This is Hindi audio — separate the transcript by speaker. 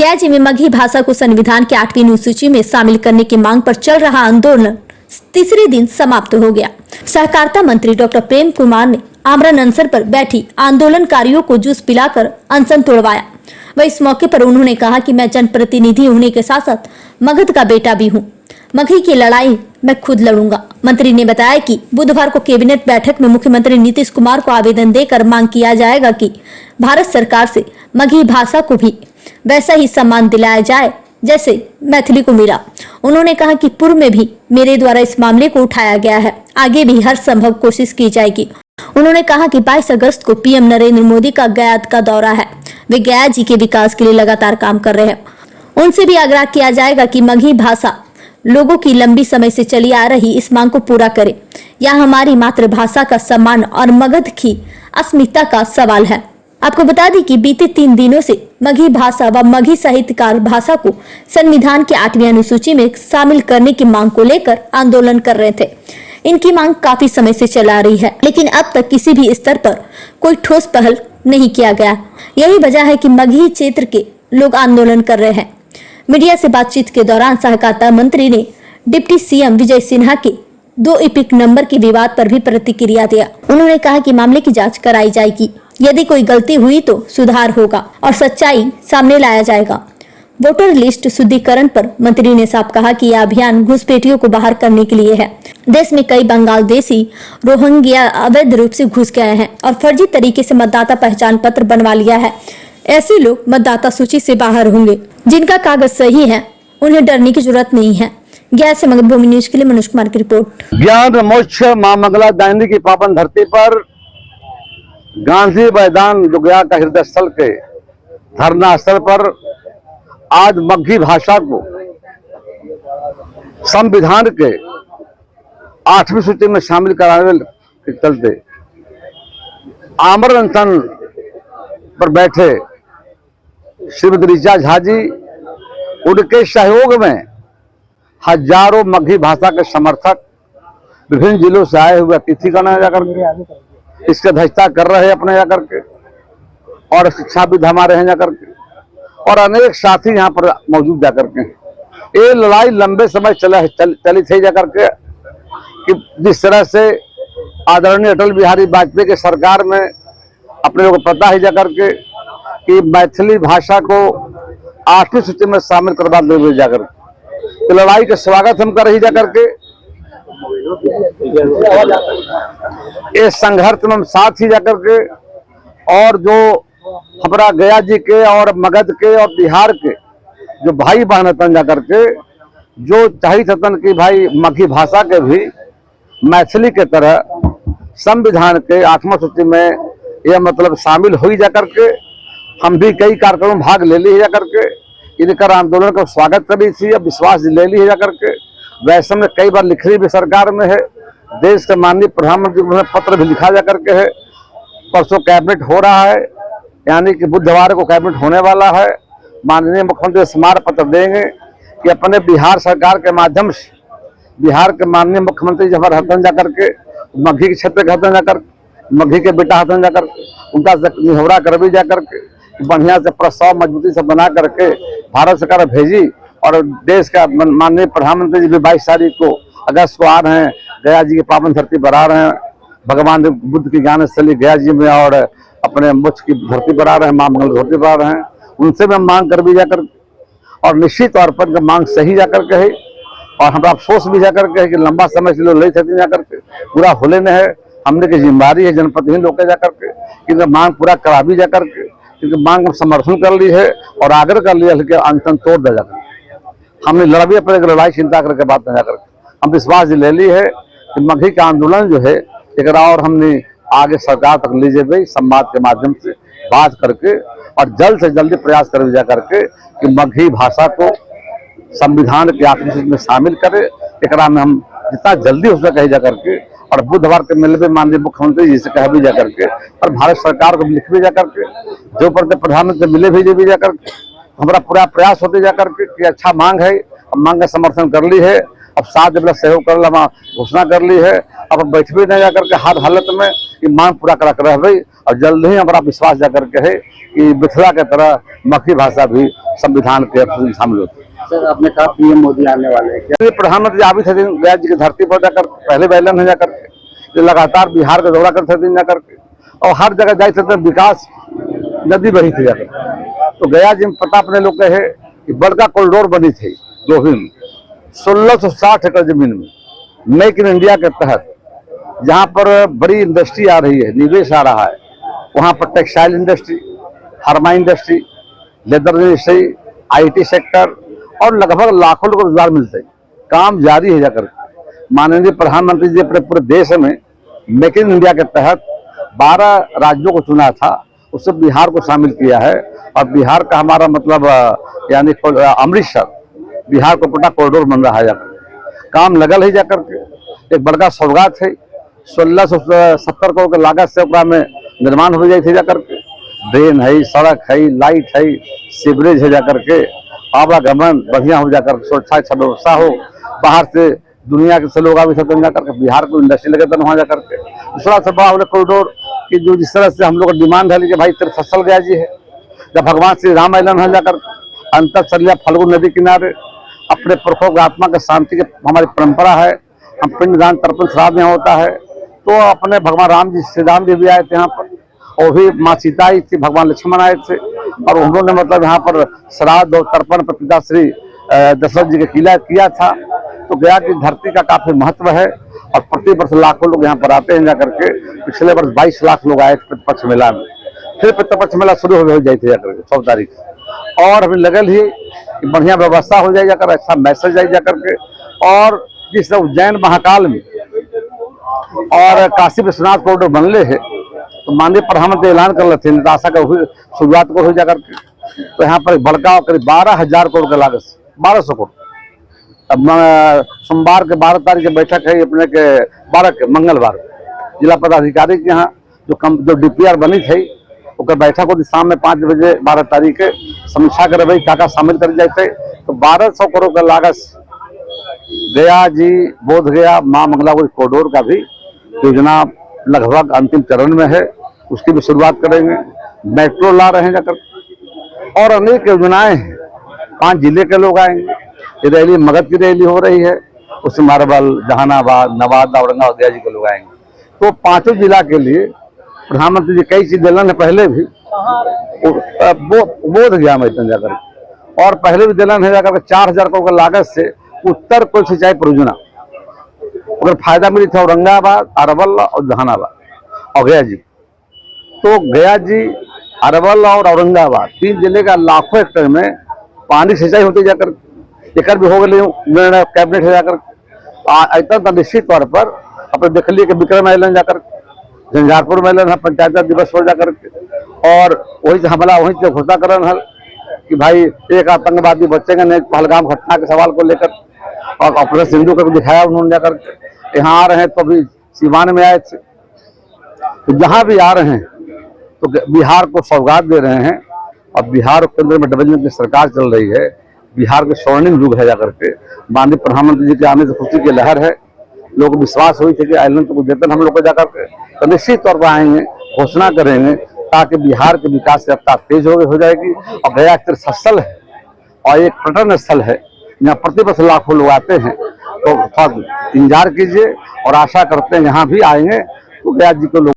Speaker 1: गया में मगही भाषा को संविधान की 8वीं अनुसूची में शामिल करने की मांग पर चल रहा आंदोलन तीसरे दिन समाप्त हो गया। सहकारिता मंत्री डॉक्टर प्रेम कुमार ने आमरण अनशन पर बैठी आंदोलनकारियों को जूस पिलाकर अनशन तोड़वाया। वह इस मौके पर उन्होंने कहा कि मैं जनप्रतिनिधि होने के साथ साथ मगध का बेटा भी हूँ। मगही की लड़ाई मैं खुद लड़ूंगा। मंत्री ने बताया कि बुधवार को कैबिनेट बैठक में मुख्यमंत्री नीतीश कुमार को आवेदन देकर मांग किया जाएगा कि भारत सरकार से मगही भाषा को भी वैसा ही सम्मान दिलाया जाए जैसे मैथिली को मिला। उन्होंने कहा कि पूर्व में भी मेरे द्वारा इस मामले को उठाया गया है, आगे भी हर संभव कोशिश की जाएगी। उन्होंने कहा कि 22 अगस्त को पीएम नरेंद्र मोदी का गया का दौरा है, वे गया जी के विकास के लिए लगातार काम कर रहे हैं। उनसे भी आग्रह किया जाएगा कि मगही भाषा लोगों की लंबी समय से चली आ रही इस मांग को पूरा करे। यह हमारी मातृभाषा का सम्मान और मगध की अस्मिता का सवाल है। आपको बता दें कि बीते 3 दिनों से मगही भाषा व मगही साहित्यकार भाषा को संविधान की 8वीं अनुसूची में शामिल करने की मांग को लेकर आंदोलन कर रहे थे। इनकी मांग काफी समय से चला रही है, लेकिन अब तक किसी भी स्तर पर कोई ठोस पहल नहीं किया गया। यही वजह है कि मगही क्षेत्र के लोग आंदोलन कर रहे हैं। मीडिया से बातचीत के दौरान सहकारिता मंत्री ने डिप्टी सीएम विजय सिन्हा के 2 एपिक नंबर के विवाद पर भी प्रतिक्रिया दिया। उन्होंने कहा कि मामले की जांच कराई जाएगी, यदि कोई गलती हुई तो सुधार होगा और सच्चाई सामने लाया जाएगा। वोटर लिस्ट शुद्धिकरण पर मंत्री ने साफ कहा कि यह अभियान घुसपैठियों को बाहर करने के लिए है। देश में कई बांग्लादेशी रोहिंग्या अवैध रूप से घुस गए हैं और फर्जी तरीके से मतदाता पहचान पत्र बनवा लिया है। ऐसे लोग मतदाता सूची से बाहर होंगे। जिनका कागज सही है उन्हें डरने की जरूरत नहीं है। गया से मगधभूमि न्यूज के लिए मनोज कुमार की रिपोर्ट।
Speaker 2: ज्ञान मोक्ष मां मंगला दायनी की पावन धरती पर गांधी मैदान जो गया का हृदय स्थल के धरना स्थल पर आज मगही भाषा को संविधान के 8वीं सूची में शामिल कराने के चलते आमरण अनशन पर बैठे श्रीमती ऋचा झा जी, उनके सहयोग में हजारों मगही भाषा के समर्थक विभिन्न जिलों से आए हुए अतिथिगण जाकर इसके अध्यक्षता कर रहे हैं अपने जाकर के, और शिक्षाविद हमारे हैं जाकर के, और अनेक साथी यहाँ पर मौजूद जाकर के। ये लड़ाई लंबे समय चली थी जाकर के कि जिस तरह से आदरणीय अटल बिहारी वाजपेयी के सरकार में अपने लोगों को पता है जाकर के कि मैथिली भाषा को 8वीं सूची में शामिल करवा दे जाकर तो लड़ाई का स्वागत हम कर रही जाकर के इस संघर्ष में हम साथ ही जाकर के, और जो हमारा गया जी के और मगध के और बिहार के जो भाई बहन तन जाकर के जो चाहिए थतन की भाई मगही भाषा के भी मैथिली के तरह संविधान के 8वां सूची में यह मतलब शामिल हुई जाकर के हम भी कई कार्यक्रमों में भाग ले ली जाकर के इनकर आंदोलन का स्वागत करी थी, अब विश्वास ले ली जाकर के। वैसे में कई बार लिख रही भी सरकार में है, देश के माननीय प्रधानमंत्री को पत्र भी लिखा जाकर के है। परसों कैबिनेट हो रहा है, यानी कि बुधवार को कैबिनेट होने वाला है। माननीय मुख्यमंत्री स्मारक पत्र देंगे कि अपने बिहार सरकार के माध्यम से बिहार के माननीय मुख्यमंत्री जब हतन जाकर के मगही के क्षेत्र के हतन जाकर मगही के बेटा हतन जाकर उनका निहौरा कर भी जाकर के बढ़िया से प्रस्ताव मजबूती से बना करके भारत सरकार भेजी, और देश का माननीय प्रधानमंत्री जी भी 22 तारीख को अगस्त को आ रहे हैं, गया जी की पावन धरती पर आ रहे हैं, भगवान बुद्ध की ज्ञान स्थली गया जी में, और अपने मोक्ष की धरती पर आ रहे हैं, मां मंगल धरती पर आ रहे हैं। उनसे भी मांग कर भी जाकर, और निश्चित तौर पर मांग सही जाकर के है, और हमारा अफसोस भी जाकर के है कि लंबा समय से लोग ले सकते जाकर के पूरा होले न है। हमने की जिम्मेदारी है जनप्रतिनिधि लोग के जाकर के कि मांग पूरा करा भी जाकर के, क्योंकि मांग समर्थन कर ली है और आग्रह कर लिया कि अनशन तोड़ दे जाकर हमने लड़ा अपने लड़ाई चिंता करके बात न जाकर हम विश्वास ले ली है कि मगही का आंदोलन जो है एक और हमने आगे सरकार तक ले जाए संवाद के माध्यम से बात करके, और जल्द से जल्दी प्रयास कर जा करके कि मगही भाषा को संविधान के 8वीं सूची में शामिल करे। एक में हम जितना जल्दी हो सके जा करके, और बुधवार के मिलने में माननीय मुख्यमंत्री जी से कह भी जा करके, और भारत सरकार को लिख भी जा करके, जो प्रधानमंत्री मिले भी जा करके, हमारा पूरा प्रयास होते जा करके कि अच्छा मांग है, अब मांग का समर्थन कर ली है, अब 7 जब सहयोग कर घोषणा कर ली है, अब बैठ भी नहीं जा करके हर हालत में ये मांग पूरा करा कर रह गई, और जल्द ही हमारा विश्वास जाकर के है कि मिथिला के तरह मगही भाषा भी संविधान के शामिल होती है।
Speaker 3: सर आपने कहा पीएम मोदी आने वाले हैं, क्या
Speaker 2: प्रधानमंत्री आ भी थे गया जी की धरती पर जाकर पहले बैलन है जाकर के लगातार बिहार का दौरा करते थे जाकर के और हर जगह जाते थे विकास नदी बही थी जाकर। तो गया जी में पता अपने लोग कहे कि बड़का कॉरिडोर बनी थी दोही में 1660 एकड़ जमीन में मेक इन इंडिया के तहत, जहाँ पर बड़ी इंडस्ट्री आ रही है, निवेश आ रहा है, वहाँ पर textile industry, pharma industry, leather industry, IT sector और लगभग लाखों लोग रोजगार मिलते हैं। काम जारी है जाकर। माननीय प्रधानमंत्री जी अपने पूरे देश में मेक इन इंडिया के तहत 12 राज्यों को चुना था, उससे बिहार को शामिल किया है और बिहार का हमारा मतलब यानी अमृतसर बिहार को पूरा कॉरिडोर बन रहा है जाकर। काम लगल है जाकर के। एक बड़का सौगात है, 1670 करोड़ के लागत से में निर्माण हो जाए थे जाकर के। ड्रेन है, सड़क है, लाइट है, सीवरेज है जाकर के, आवागमन बढ़िया हो जाकर, सुरक्षा व्यवस्था हो, बाहर से दुनिया के से लोग आ भी सकते जाकर के, बिहार को इंडस्ट्री लगे तो वहाँ जाकर के दूसरा से बड़ा कॉरिडोर की जो जिस तरह से हम लोग डिमांड है कि भाई तिरफसल गया जी है, जब भगवान श्री राम आइलन है जाकर अंतर चलिया फल्गु नदी किनारे अपने पुरखों की आत्मा के शांति की हमारी परंपरा है। हम पिंडदान तर्पण श्राद्ध यहाँ होता है, तो अपने भगवान राम जी श्री राम जी भी आए थे यहाँ पर और भी माँ सीता आई थी, भगवान लक्ष्मण आए थे और उन्होंने मतलब यहाँ पर श्राद्ध और तर्पण पर पिता श्री दशरथ जी के किया था। तो गया की धरती का काफी महत्व है और प्रति वर्ष लाखों लोग यहाँ पर आते हैं जाकर के। पिछले वर्ष 22 लाख लोग आए थे पितृपक्ष मेला में, फिर पितृपक्ष मेला शुरू हो जाए थे जाकर 100 तारीख और अभी लगल ही कि बढ़िया व्यवस्था हो जाए जाकर, अच्छा मैसेज आई जाकर के। और जिस उज्जैन महाकाल में और काशी विश्वनाथ कॉरिडोर बनले है, तो माननीय प्रधानमंत्री ऐलान कर लेते हैं आशा का शुरुआत को हो जाकर के। तो यहाँ पर बड़का करीब 12,000 करोड़ का लागत, 1200 करोड़। अब सोमवार के 12 तारीख की बैठक है अपने के 12 के मंगलवार जिला पदाधिकारी के यहाँ जो DPR बनी थी उसका बैठक होती शाम में 5 बजे 12 तारीख के समीक्षा कर भाई क्या शामिल कर जाते। तो 1200 करोड़ का लागत गया जी बोध गया माँ मंगलापुर कॉरिडोर का भी योजना लगभग अंतिम चरण में है, उसकी भी शुरुआत करेंगे। मेट्रो ला रहे हैं जाकर और अनेक योजनाएं हैं। 5 जिले के लोग आएंगे, ये रैली मगध की रैली हो रही है, उसमें मारबल, जहानाबाद, नवादा, औरंगाबाद गया जी के लोग आएंगे। तो 5 जिला के लिए प्रधानमंत्री जी कई चीज दिलन है पहले भी बोध गया में जाकर और पहले भी दिलन है जाकर 4000 करोड़ की लागत से उत्तर कोल सिंचाई परियोजना अगर फायदा मिली था औरंगाबाद, अरवल और जहानाबाद और गया जी। तो गया जी, अरवल और औरंगाबाद 3 जिले का लाखों हेक्टेयर में पानी सिंचाई होती जाकर एक भी हो गए निर्णय कैबिनेट है जाकर ऐसा तो निश्चित तौर पर अपने देख लिए कि विक्रम आइलन जाकर झंझारपुर में है पंचायत दिवस हो जाकर और वही से हमला वहीं से घोषणा कर रहा कि भाई एक आतंकवादी बचेंगे नहीं, पहलगाम घटना के सवाल को लेकर और ऑपरेशन सिंधु को दिखाया उन्होंने जाकर। यहाँ आ रहे हैं तो अभी सीवान में आए थे, तो जहाँ भी आ रहे हैं तो बिहार को सौगात दे रहे हैं और बिहार और केंद्र में डबल की सरकार चल रही है। बिहार के स्वर्णिम युग है जाकर के। माननीय प्रधानमंत्री जी के आने से खुशी की लहर है, लोगों को विश्वास हुई थी कि आइलैंड को देते हम लोग को जाकर के, तो निश्चित तौर पर आएंगे, घोषणा करेंगे ताकि बिहार के विकास की रफ्तार तेज हो जाएगी। और गया तीर्थस्थल है और एक पर्यटन स्थल है, यहाँ प्रतिवर्ष लाखों लोग आते हैं। तो इंतजार कीजिए और आशा करते हैं यहाँ भी आएंगे तो गया जी को लोग